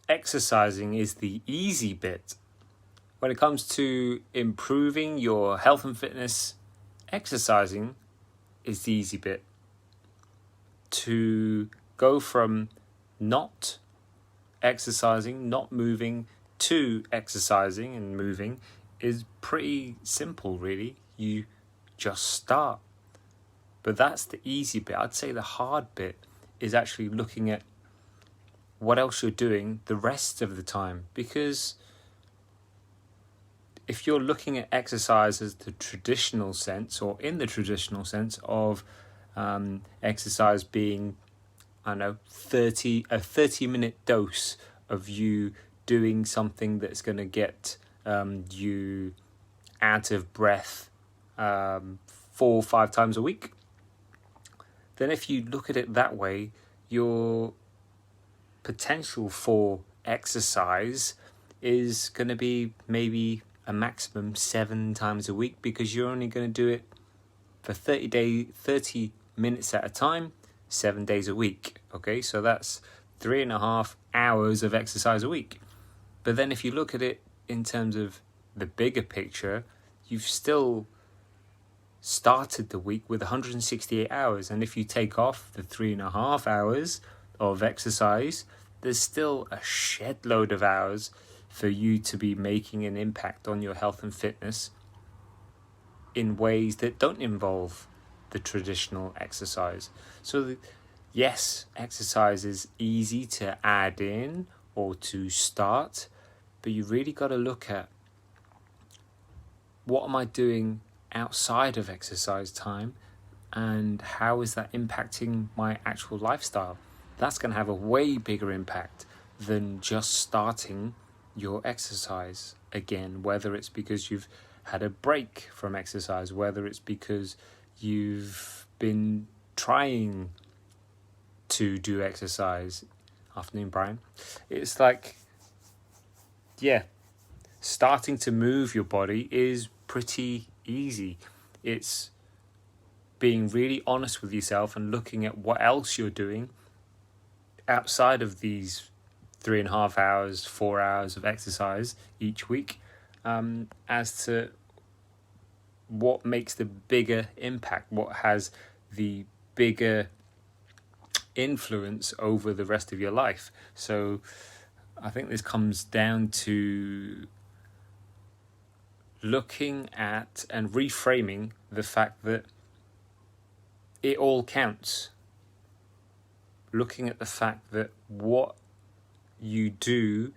exercising is the easy bit. When it comes to improving your health and fitness, exercising is the easy bit. To go from not exercising, not moving, to exercising and moving is pretty simple, really. You just start. But that's the easy bit. I'd say the hard bit is actually looking at what else you're doing the rest of the time. Because if you're looking at exercise as the traditional sense, or in the traditional sense of exercise being, I don't know, a 30-minute dose of you doing something that's going to get you out of breath 4 or 5 times a week, then if you look at it that way, your potential for exercise is going to be maybe a maximum 7 times a week, because you're only going to do it for 30 minutes at a time, 7 days a week. Okay, so that's 3.5 hours of exercise a week. But then if you look at it in terms of the bigger picture, you've still started the week with 168 hours. And if you take off the 3.5 hours of exercise, there's still a shed load of hours for you to be making an impact on your health and fitness in ways that don't involve the traditional exercise. So yes, exercise is easy to add in or to start, but you really got to look at, what am I doing outside of exercise time, and how is that impacting my actual lifestyle? That's going to have a way bigger impact than just starting your exercise again, whether it's because you've had a break from exercise, whether it's because you've been trying to do exercise. Afternoon, Brian. It's like, yeah, starting to move your body is pretty easy. It's being really honest with yourself and looking at what else you're doing outside of these 3.5 hours, 4 hours of exercise each week, as to what makes the bigger impact, what has the bigger influence over the rest of your life. So I think this comes down to looking at and reframing the fact that it all counts. Looking at the fact that what you do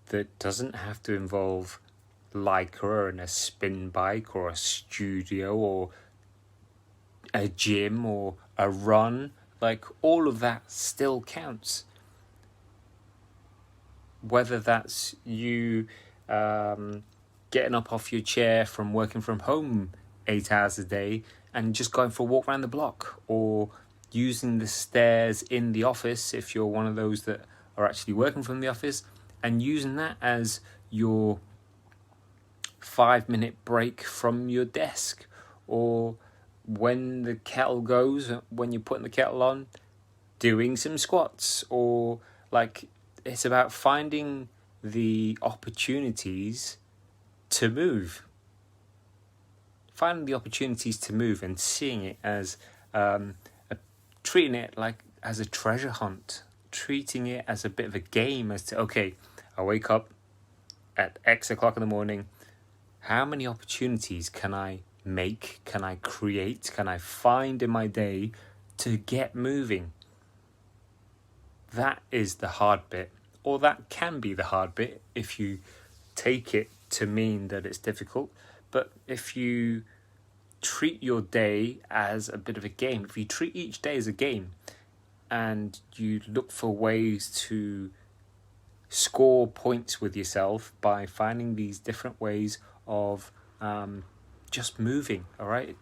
that doesn't have to involve Lycra and a spin bike or a studio or a gym or a run, like all of that still counts. Whether that's you getting up off your chair from working from home 8 hours a day and just going for a walk around the block, or using the stairs in the office if you're one of those that are actually working from the office, and using that as your 5-minute break from your desk, or when the kettle goes, when you're putting the kettle on, doing some squats, or like, it's about finding the opportunities to move. Finding the opportunities to move and seeing it as, treating it like as a treasure hunt, treating it as a bit of a game, as to, okay, I wake up at X o'clock in the morning, how many opportunities can I make, can I create, can I find in my day to get moving? That is the hard bit, or that can be the hard bit if you take it to mean that it's difficult. But if you treat your day as a bit of a game, if you treat each day as a game, and you look for ways to score points with yourself by finding these different ways of just moving, all right?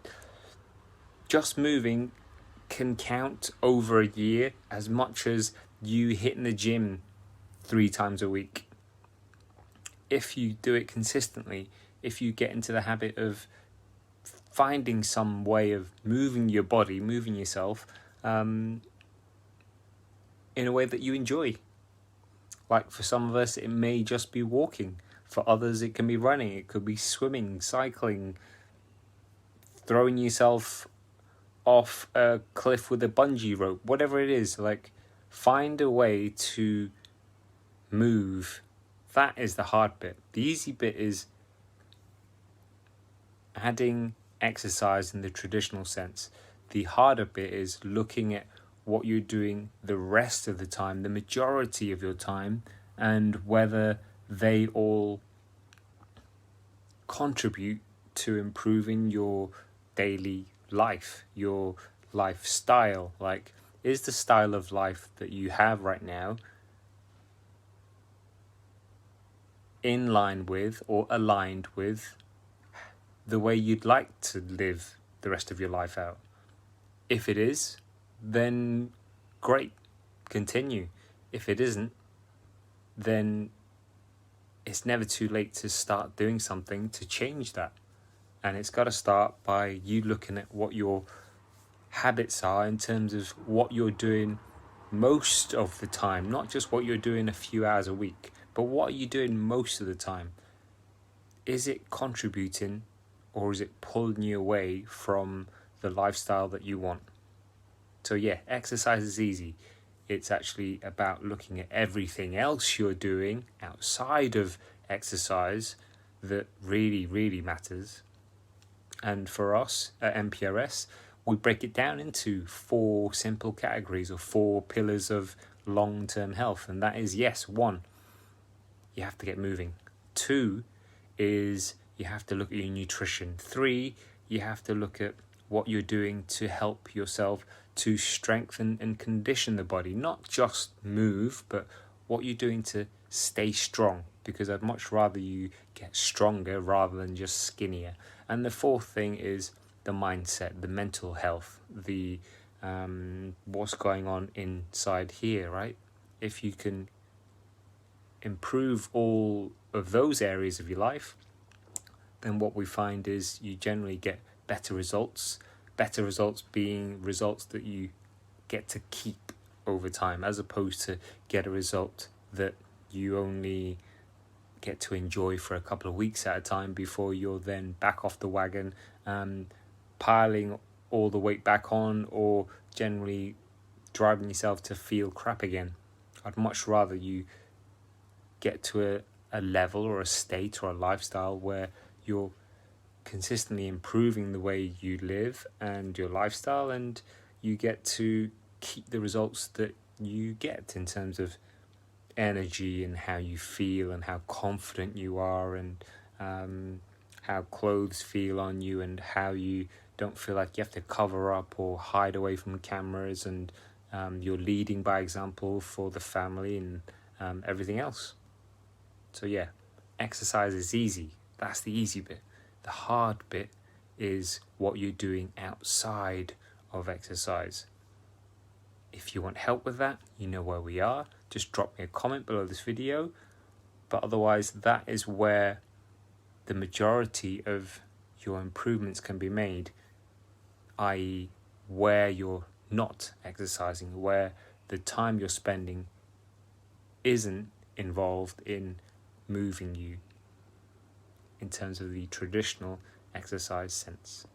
Just moving can count over a year as much as you hitting the gym 3 times a week. If you do it consistently, if you get into the habit of finding some way of moving your body, moving yourself in a way that you enjoy. Like for some of us, it may just be walking. For others, it can be running. It could be swimming, cycling, throwing yourself off a cliff with a bungee rope, whatever it is. Like, find a way to move. That is the hard bit. The easy bit is adding exercise in the traditional sense. The harder bit is looking at what you're doing the rest of the time, the majority of your time, and whether they all contribute to improving your daily life, your lifestyle. Like, is the style of life that you have right now in line with or aligned with the way you'd like to live the rest of your life out? If it is, then great, continue. If it isn't, then it's never too late to start doing something to change that. And it's got to start by you looking at what your habits are in terms of what you're doing most of the time, not just what you're doing a few hours a week, but what are you doing most of the time? Is it contributing, or is it pulling you away from the lifestyle that you want? So yeah, exercise is easy. It's actually about looking at everything else you're doing outside of exercise that really, really matters. And for us at MPRS, we break it down into 4 simple categories, or 4 pillars of long-term health. And that is, yes, 1, you have to get moving. 2 is you have to look at your nutrition. 3, you have to look at what you're doing to help yourself to strengthen and condition the body. Not just move, but what you're doing to stay strong, because I'd much rather you get stronger rather than just skinnier. And the 4th thing is the mindset, the mental health, the what's going on inside here, right? If you can improve all of those areas of your life, then what we find is you generally get better results being results that you get to keep over time, as opposed to get a result that you only get to enjoy for a couple of weeks at a time before you're then back off the wagon, piling all the weight back on, or generally driving yourself to feel crap again. I'd much rather you get to a level or a state or a lifestyle where you're consistently improving the way you live and your lifestyle, and you get to keep the results that you get in terms of energy and how you feel and how confident you are, and how clothes feel on you, and how you don't feel like you have to cover up or hide away from cameras, and you're leading by example for the family and everything else. So yeah, exercise is easy. That's the easy bit. The hard bit is what you're doing outside of exercise. If you want help with that, you know where we are. Just drop me a comment below this video. But otherwise, that is where the majority of your improvements can be made, i.e. where you're not exercising, where the time you're spending isn't involved in moving you in terms of the traditional exercise sense.